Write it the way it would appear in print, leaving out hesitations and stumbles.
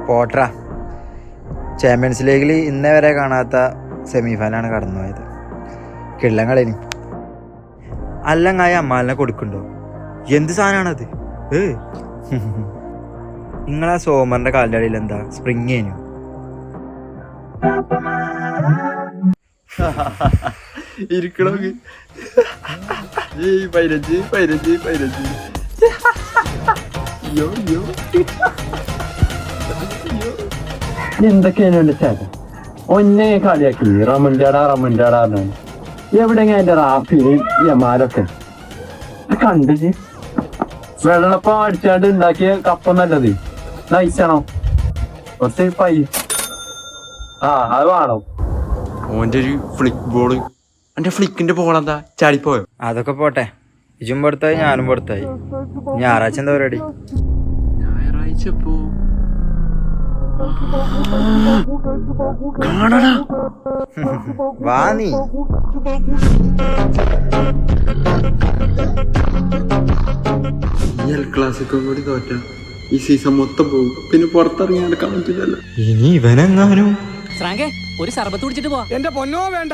പോട്ര. Champions ലീഗിൽ ഇന്നേ വരെ കാണാത്ത സെമി ഫൈനലാണ് കടന്നുപോയത്. കിള്ളം കളിന് അല്ലങ്ങായ അമ്മാലിനെ കൊടുക്കണ്ടോ? എന്ത് സാധനമാണത്? നിങ്ങളാ സോമറിന്റെ കാലിൻ്റെ അടിയിൽ എന്താ സ്പ്രിങ് ഏനു? ഇരിക്കണോ? പൈരജി പൈരജി പൈരജി എന്തൊക്കെയാണ് എന്റെ ചേട്ടൻ ഒന്നേ കളിയാക്കി റമൻഡാടാ എവിടെങ്ങ എന്റെ റാഫിയും യമാലൊക്കെ കണ്ടിച്ച് വെള്ളപ്പം അടിച്ചാണ്ട് ഉണ്ടാക്കിയ കപ്പ നല്ലത് നയിച്ചാണോ? കുറച്ച് പൈ അത് വേണോ? ഓന്റെ ഒരു ഫ്ലിക്ക് ബോള്, എന്റെ ഫ്ലിക്കിന്റെ ബോൾ എന്താ ചാടിപ്പോയോ? അതൊക്കെ പോട്ടെ, ഇജും പുറത്തായി ഞാനും പുറത്തായി. ഞായറാഴ്ച എന്താ പരിപാടി? ഞായറാഴ്ച പോ കാണടാ. വാ നീ. ഈ എൽ ക്ലാസിക്കോ കൂടി തോറ്റ ഈ സീസൺ മൊത്തം പോകും. പിന്നെ പുറത്തിറങ്ങി നടക്കാൻ പറ്റില്ലല്ലോ. ഇനി ഇവനെങ്ങാനും ഒരു സർബത്ത് കുടിച്ചിട്ട് പോവാ. എന്റെ പൊന്നോ വേണ്ട.